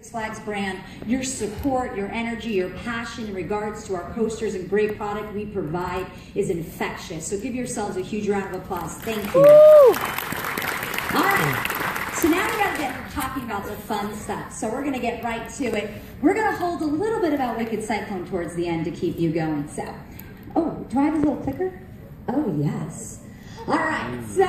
Six Flags brand. Your support, your energy, your passion in regards to our coasters and great product we provide is infectious. So give yourselves a huge round of applause. Thank you. Woo! All right. So now we're going to get talking about the fun stuff. So we're going to get right to it. We're going to hold a little bit about Wicked Cyclone towards the end to keep you going. So, oh, do I have a little clicker? Oh, yes. All right. So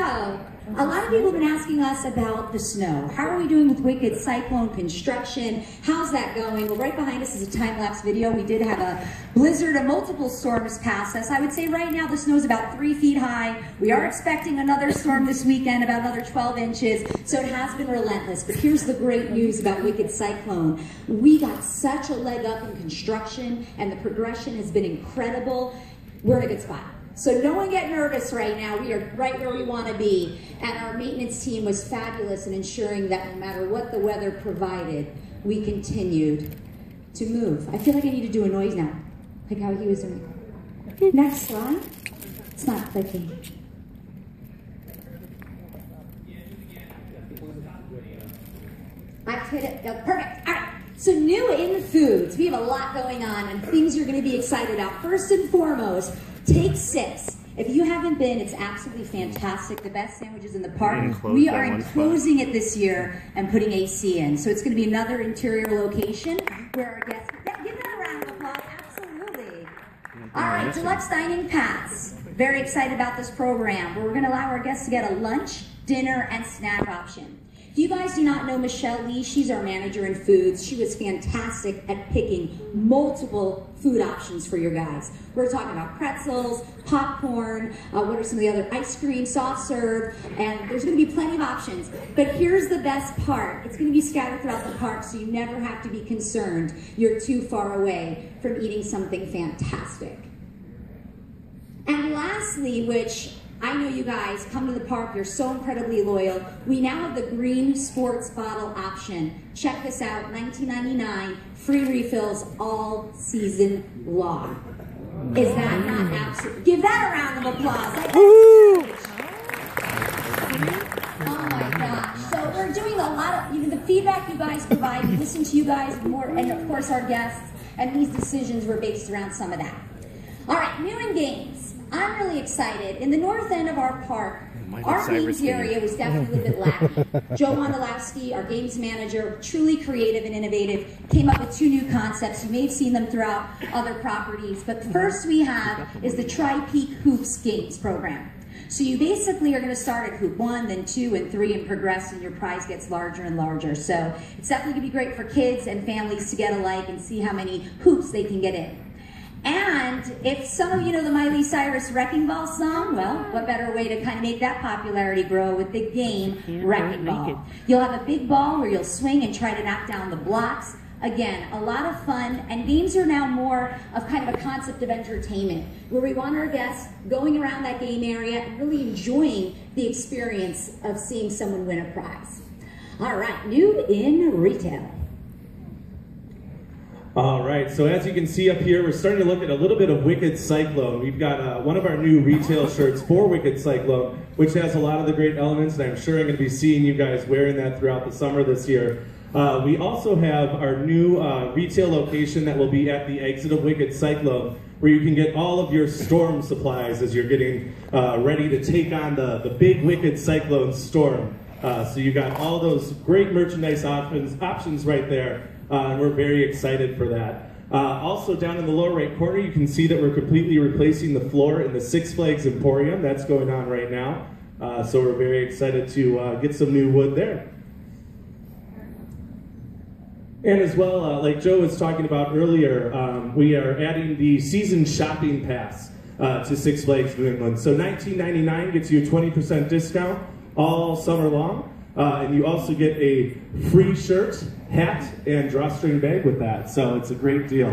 a lot of people have been asking us about the snow. How are we doing with Wicked Cyclone construction? How's that going? Well, right behind us is a time-lapse video. We did have a blizzard of multiple storms pass us. I would say right now the snow is about 3 feet high. We are expecting another storm this weekend, about another 12 inches. So it has been relentless. But here's the great news about Wicked Cyclone. We got such a leg up in construction, and the progression has been incredible. We're in a good spot. So no one get nervous right now. We are right where we want to be. And our maintenance team was fabulous in ensuring that no matter what the weather provided, we continued to move. I feel like I need to do a noise now, like how he was doing. Next slide. It's not clicking. I've hit it. Perfect. All right. So new in foods. We have a lot going on and things you're going to be excited about. First and foremost, Take 6. If you haven't been, it's absolutely fantastic. The best sandwiches in the park. We are enclosing it this year and putting AC in. So it's going to be another interior location where our guests, give that a round of applause. Absolutely. All right, Deluxe Dining Pass. Very excited about this program where we're going to allow our guests to get a lunch, dinner, and snack option. If you guys do not know Michelle Lee, she's our manager in foods. She was fantastic at picking multiple food options for your guys. We're talking about pretzels, popcorn, what are some of the other ice cream, soft serve, and there's going to be plenty of options. But here's the best part. It's going to be scattered throughout the park, so you never have to be concerned you're too far away from eating something fantastic. And lastly, which I know you guys come to the park, you're so incredibly loyal. We now have the green sports bottle option. Check this out, $19.99, free refills all season long. Is that not absolute? Give that a round of applause. Oh my gosh. So we're doing a lot of, the feedback you guys provide, we listen to you guys more, and of course our guests, and these decisions were based around some of that. All right, new in games. I'm really excited. In the north end of our park, our games area was definitely a little bit lacking. Joe Wondolowski, our games manager, truly creative and innovative, came up with 2 new concepts. You may have seen them throughout other properties. But the first we have is the Tri-Peak Hoops Games program. So you basically are going to start at hoop 1, then 2, and 3, and progress, and your prize gets larger and larger. So it's definitely going to be great for kids and families to get alike and see how many hoops they can get in. And if some of you know the Miley Cyrus Wrecking Ball song, well, what better way to kind of make that popularity grow with the game Wrecking Ball. You'll have a big ball where you'll swing and try to knock down the blocks. Again, a lot of fun, and games are now more of kind of a concept of entertainment, where we want our guests going around that game area and really enjoying the experience of seeing someone win a prize. All right, new in retail. All right, so as you can see up here, we're starting to look at a little bit of Wicked Cyclone. We've got one of our new retail shirts for Wicked Cyclone, which has a lot of the great elements, and I'm sure I'm going to be seeing you guys wearing that throughout the summer this year. We also have our new retail location that will be at the exit of Wicked Cyclone, where you can get all of your storm supplies as you're getting ready to take on the big Wicked Cyclone storm. So you got all those great merchandise options right there. And we're very excited for that. Also down in the lower right corner, you can see that we're completely replacing the floor in the Six Flags Emporium. That's going on right now. So we're very excited to get some new wood there. And as well, like Joe was talking about earlier, we are adding the season shopping pass to Six Flags New England. So $19.99 gets you a 20% discount all summer long. And you also get a free shirt, hat, and drawstring bag with that. So it's a great deal.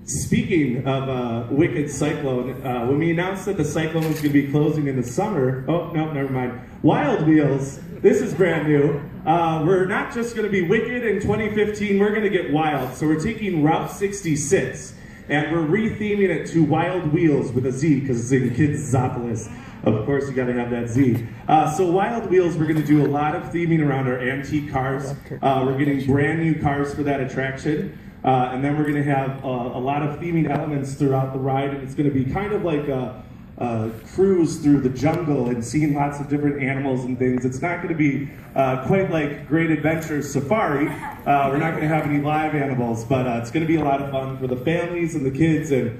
Speaking of Wicked Cyclone, when we announced that the Cyclone was going to be closing in the summer, oh, no, never mind. Wild Wheels, this is brand new. We're not just going to be Wicked in 2015, we're going to get wild. So we're taking Route 66. And we're re-theming it to Wild Wheels with a Z because it's in Kidzopolis. Of course, you got to have that Z. So Wild Wheels, we're going to do a lot of theming around our antique cars. We're getting brand new cars for that attraction. And then we're going to have a lot of theming elements throughout the ride, and it's going to be kind of like a cruise through the jungle and seeing lots of different animals and things. It's not going to be quite like Great Adventures Safari. We're not going to have any live animals, but it's going to be a lot of fun for the families and the kids. And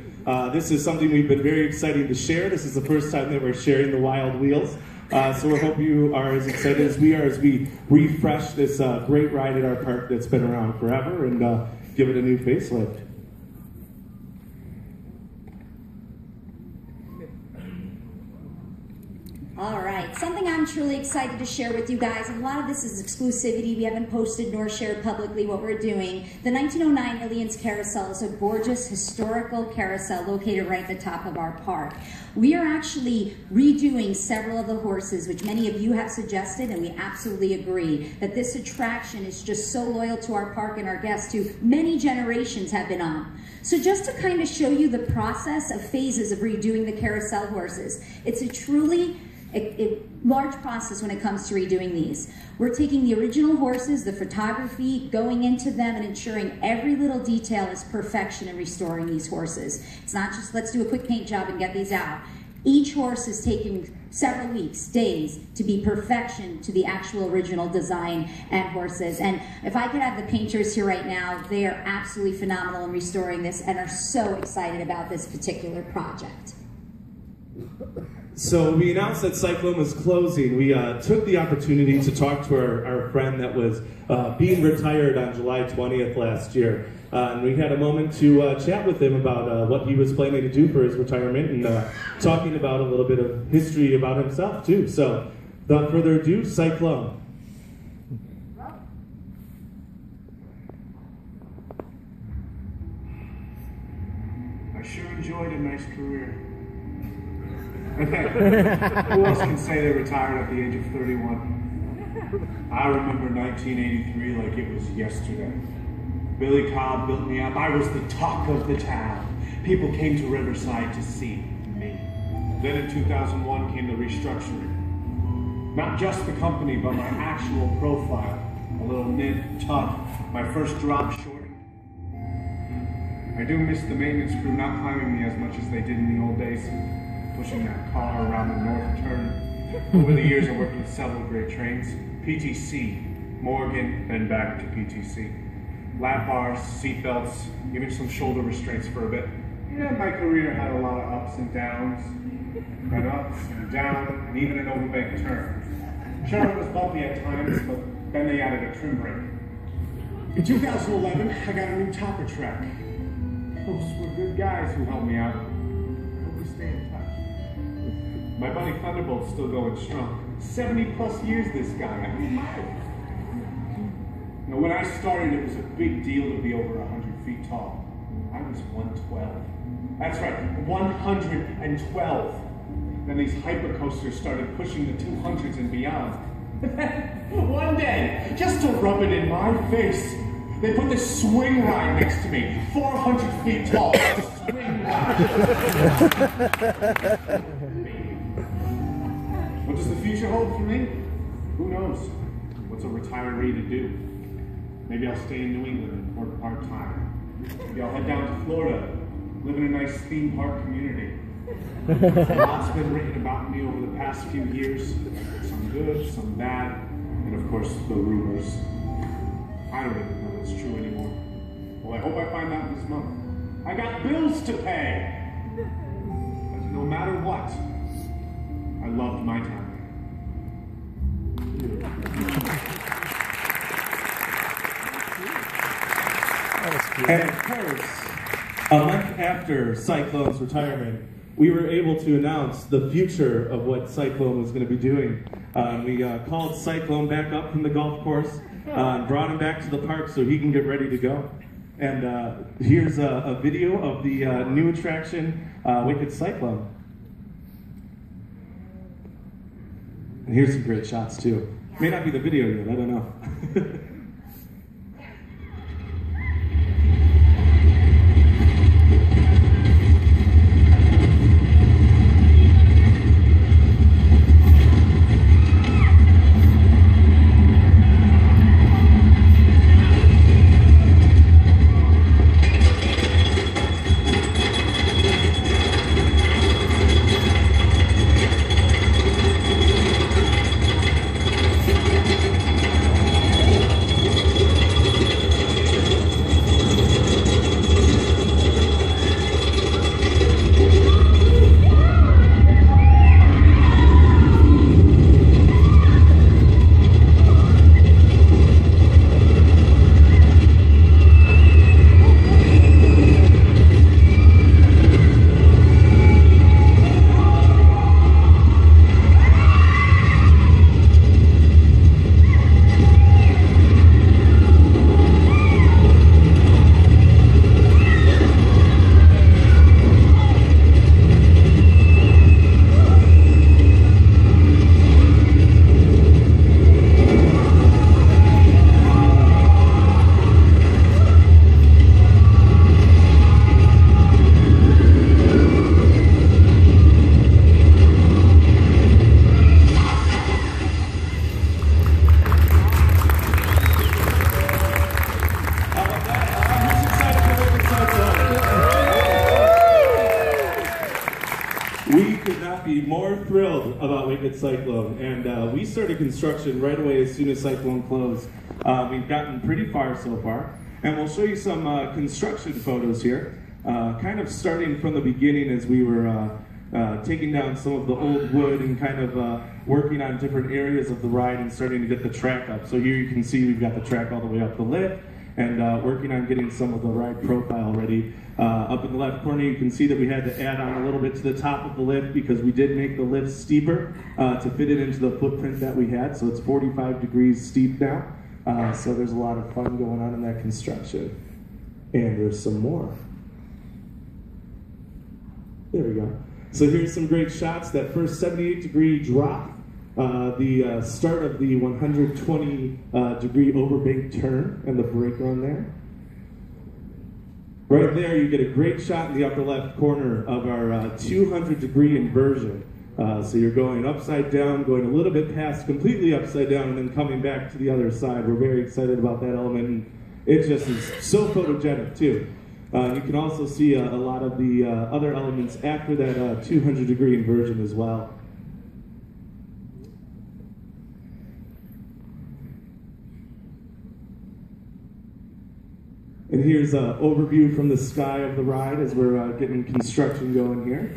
this is something we've been very excited to share. This is the first time that we're sharing the Wild Wheels. So we hope you are as excited as we are as we refresh this great ride at our park that's been around forever and give it a new facelift. All right, something I'm truly excited to share with you guys, and a lot of this is exclusivity. We haven't posted nor shared publicly what we're doing. The 1909 Aliens Carousel is a gorgeous historical carousel located right at the top of our park. We are actually redoing several of the horses, which many of you have suggested, and we absolutely agree that this attraction is just so loyal to our park and our guests who many generations have been on. So just to kind of show you the process of phases of redoing the carousel horses, it's a truly a large process when it comes to redoing these. We're taking the original horses, the photography, going into them and ensuring every little detail is perfection in restoring these horses. It's not just let's do a quick paint job and get these out. Each horse is taking several weeks, days to be perfection to the actual original design and horses. And if I could have the painters here right now, they are absolutely phenomenal in restoring this and are so excited about this particular project. So we announced that Cyclone was closing. We took the opportunity to talk to our friend that was being retired on July 20th last year. And we had a moment to chat with him about what he was planning to do for his retirement and talking about a little bit of history about himself too. So without further ado, Cyclone. I sure enjoyed a nice career. Who else can say they retired at the age of 31? I remember 1983 like it was yesterday. Billy Cobb built me up. I was the talk of the town. People came to Riverside to see me. Then in 2001 came the restructuring. Not just the company, but my actual profile. A little nib, tuck, my first drop short. I do miss the maintenance crew not climbing me as much as they did in the old days. Pushing that car around the north turn. Over the years, I worked with several great trains. PTC, Morgan, then back to PTC. Lap bars, seat belts, even some shoulder restraints for a bit. Yeah, my career had a lot of ups and downs. An up and down, and even an overbank turn. Sure, it was bumpy at times, but then they added a trim brake. In 2011, I got a new topper track. Those were good guys who helped me out. Hope we stay in touch. My buddy Thunderbolt's still going strong. 70 plus years, this guy. I mean, you know, when I started, it was a big deal to be over 100 feet tall. I was 112. That's right, 112. Then these hypercoasters started pushing the 200s and beyond. One day, just to rub it in my face, they put this swing ride next to me, 400 feet tall. The swing ride. What does the future hold for me? Who knows? What's a retiree to do? Maybe I'll stay in New England and work part-time. Maybe I'll head down to Florida, live in a nice theme park community. A lot's been written about me over the past few years. Some good, some bad, and of course, the rumors. I don't even know if it's true anymore. Well, I hope I find out this month. I got bills to pay! But no matter what, I loved my time. And of course, a month after Cyclone's retirement, we were able to announce the future of what Cyclone was going to be doing. We called Cyclone back up from the golf course, and brought him back to the park so he can get ready to go. And here's a video of the new attraction, Wicked Cyclone. And here's some great shots too. May not be the video yet, I don't know. Wicked Cyclone, and we started construction right away as soon as Cyclone closed. We've gotten pretty far so far, and we'll show you some construction photos here, kind of starting from the beginning as we were taking down some of the old wood and kind of working on different areas of the ride and starting to get the track up. So here you can see we've got the track all the way up the lift, and working on getting some of the ride profile ready. Up in the left corner you can see that we had to add on a little bit to the top of the lift because we did make the lift steeper to fit it into the footprint that we had. So it's 45 degrees steep now. So there's a lot of fun going on in that construction. And there's some more. There we go. So here's some great shots. That first 78-degree drop, the start of the 120-degree overbank turn, and the brake run there. Right there, you get a great shot in the upper left corner of our 200-degree inversion. So you're going upside down, going a little bit past completely upside down, and then coming back to the other side. We're very excited about that element, and it just is so photogenic too. You can also see a lot of the other elements after that 200-degree inversion as well. And here's an overview from the sky of the ride as we're getting construction going here.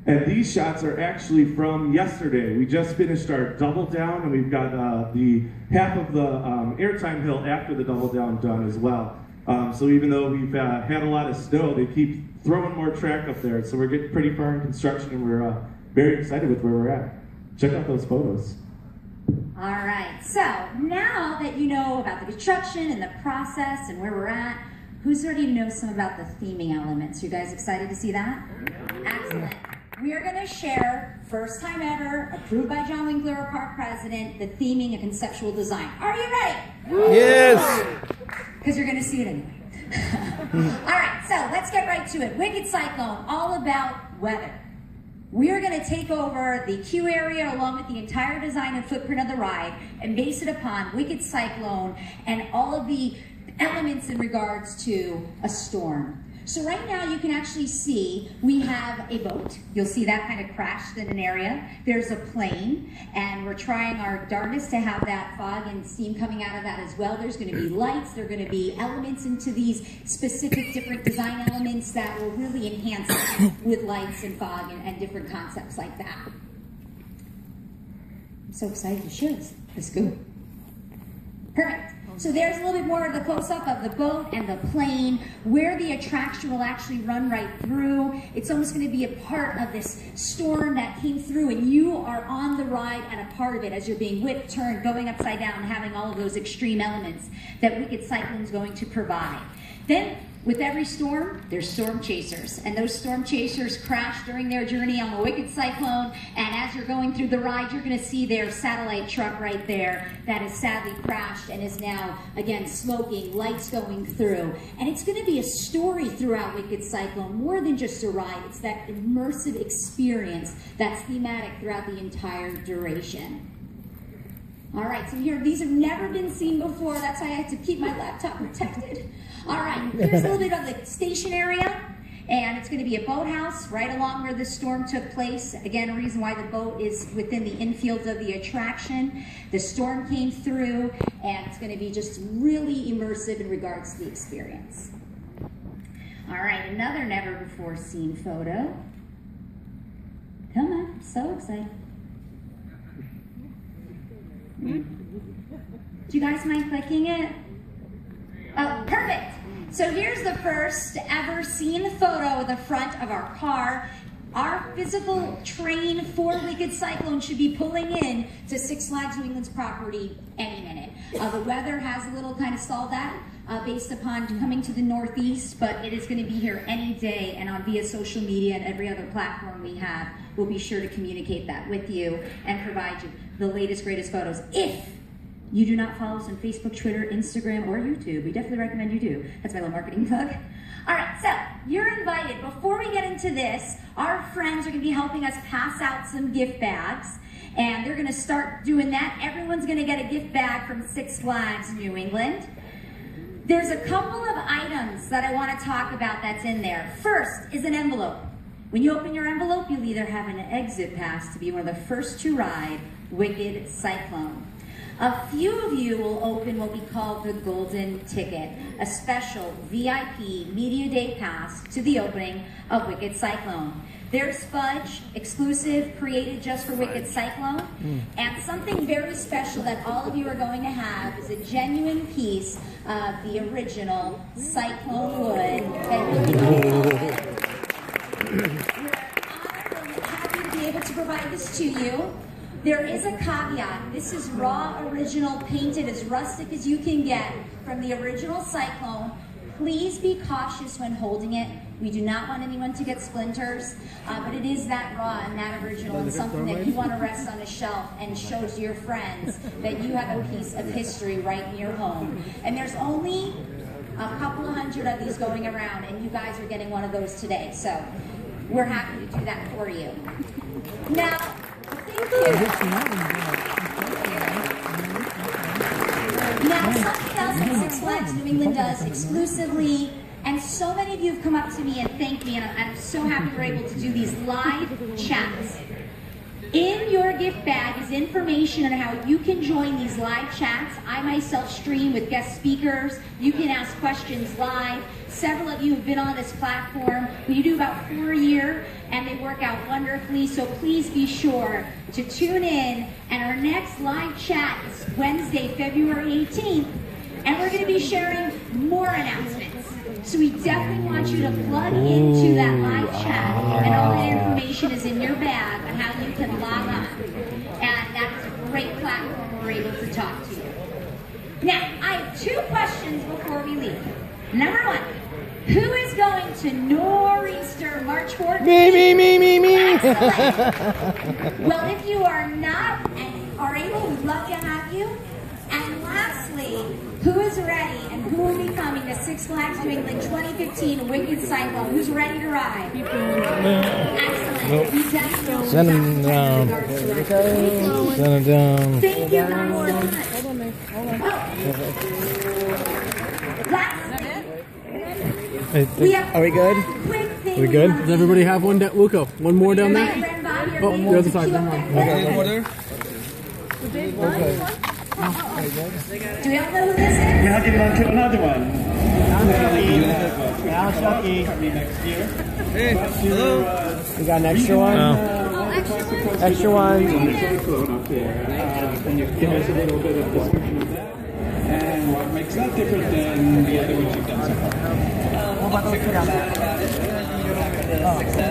And these shots are actually from yesterday. We just finished our double down, and we've got the half of the airtime hill after the double down done as well. So even though we've had a lot of snow, they keep throwing more track up there. So we're getting pretty far in construction, and we're very excited with where we're at. Check out those photos. All right, so now that you know about the construction and the process and where we're at, who's ready to know some about the theming elements? You guys excited to see that? Excellent. We are going to share, first time ever, approved by John Winkler, our park president, the theming and conceptual design. Are you ready? Yes! Because you're going to see it anyway. All right, so let's get right to it. Wicked Cyclone, all about weather. We are going to take over the queue area along with the entire design and footprint of the ride and base it upon Wicked Cyclone and all of the elements in regards to a storm. So right now you can actually see we have a boat. You'll see that kind of crashed in an area. There's a plane, and we're trying our darndest to have that fog and steam coming out of that as well. There's going to be lights. There are going to be elements into these specific different design elements that will really enhance it with lights and fog and different concepts like that. I'm so excited to show this. Let's go. Perfect. So there's a little bit more of the close-up of the boat and the plane, where the attraction will actually run right through. It's almost going to be a part of this storm that came through, and you are on the ride and a part of it as you're being whipped, turned, going upside down, having all of those extreme elements that Wicked Cyclone is going to provide. Then, with every storm, there's storm chasers, and those storm chasers crash during their journey on the Wicked Cyclone, and as you're going through the ride, you're going to see their satellite truck right there that has sadly crashed and is now, again, smoking, lights going through. And it's going to be a story throughout Wicked Cyclone, more than just a ride. It's that immersive experience that's thematic throughout the entire duration. All right, so here, these have never been seen before. That's why I had to keep my laptop protected. All right, here's a little bit of the station area, and it's going to be a boathouse right along where the storm took place. Again, a reason why the boat is within the infield of the attraction. The storm came through, and it's going to be just really immersive in regards to the experience. All right, another never-before-seen photo. Come on, I'm so excited. Do you guys mind clicking it? Oh, perfect. So here's the first ever seen photo of the front of our car. Our physical train for Wicked Cyclone should be pulling in to Six Flags New England's property any minute. The weather has a little kind of stalled that based upon coming to the Northeast, but it is going to be here any day, and on via social media and every other platform we have, we'll be sure to communicate that with you and provide you the latest, greatest photos. If you do not follow us on Facebook, Twitter, Instagram, or YouTube, we definitely recommend you do. That's my little marketing plug. All right, so you're invited. Before we get into this, our friends are going to be helping us pass out some gift bags, and they're going to start doing that. Everyone's going to get a gift bag from Six Flags New England. There's a couple of items that I want to talk about that's in there. First is an envelope. When you open your envelope, you'll either have an exit pass to be one of the first to ride Wicked Cyclone. A few of you will open what we call the Golden Ticket, a special VIP Media Day pass to the opening of Wicked Cyclone. There's fudge, exclusive, created just for Wicked Cyclone, and something very special that all of you are going to have is a genuine piece of the original Cyclone wood that really We're honored and happy to be able to provide this to you. There is a caveat. This is raw, original, painted as rustic as you can get from the original Cyclone. Please be cautious when holding it. We do not want anyone to get splinters, but it is that raw and that original and something that you want to rest on a shelf and show to your friends that you have a piece of history right in your home. And there's only a couple of hundred of these going around, and you guys are getting one of those today. So we're happy to do that for you. Now, thank you. Now, something else that Six Flags New England does exclusively, and so many of you have come up to me and thanked me, and I'm so happy we're able to do these live chats. In your gift bag is information on how you can join these live chats. I myself stream with guest speakers. You can ask questions live. Several of you have been on this platform. We do about 4 a year, and they work out wonderfully, so please be sure to tune in. And our next live chat is Wednesday, February 18th, and we're going to be sharing more announcements. So we definitely want you to plug into that live chat, and all that information is in your bag on how you can log on. And that's a great platform where we're able to talk to you. Now, I have 2 questions before we leave. Number 1, who is going to Nor'easter March 14th? Me. Excellent. Well, if you are not and are able, we'd love to have you. And lastly, who is ready and who will be coming to Six Flags New England 2015 Wicked Cyclone? Who's ready to ride? Excellent. We definitely Send them down. Send them down. Thank you guys so much. Lastly, Are we good? Are we good? Does everybody have one? Luca, one more down there? Oh, the other side. One more. Okay. Do we all know who this is? Now get on to another one. Now, Chucky. Next year. Hey, hello. We got an extra one? Extra one. Can you give us a little bit of description of that? And what makes that different than the other ones you've done so far?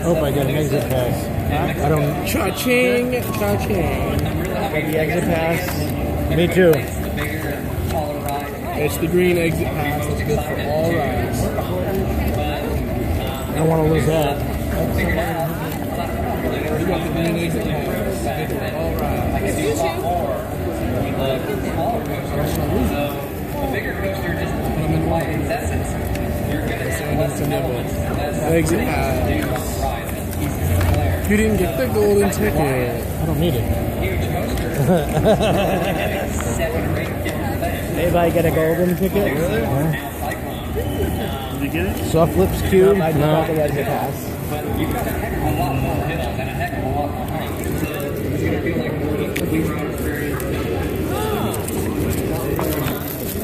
Hope I get an exit pass. I don't. Cha-ching. The exit pass. Me too. It's the green exit pass. It's good for all rides. I don't want to lose that. You got the green exit pass. It's good for all rides. A bigger coaster just by its essence, you're going to have Exit pass. You didn't get the golden ticket. I don't need it. Anybody get a golden ticket? Did you get it? Soft lips cube? I know. The exit pass. But you've got a heck of a lot more hit on and a heck of a lot behind. So it's going to feel like more of a complete ride experience.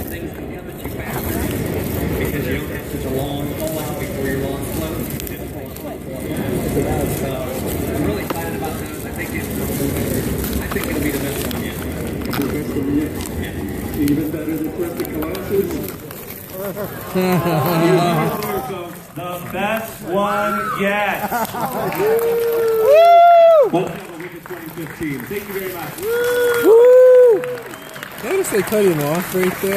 Things can come at you faster because you don't have such a long pull out before your long float. So I'm really excited about this. I think it'll be the best one yet. Even better than Preston Colossus. The best one yet. Welcome to Wicked 2015. Thank you very much. Notice they cut him off right there.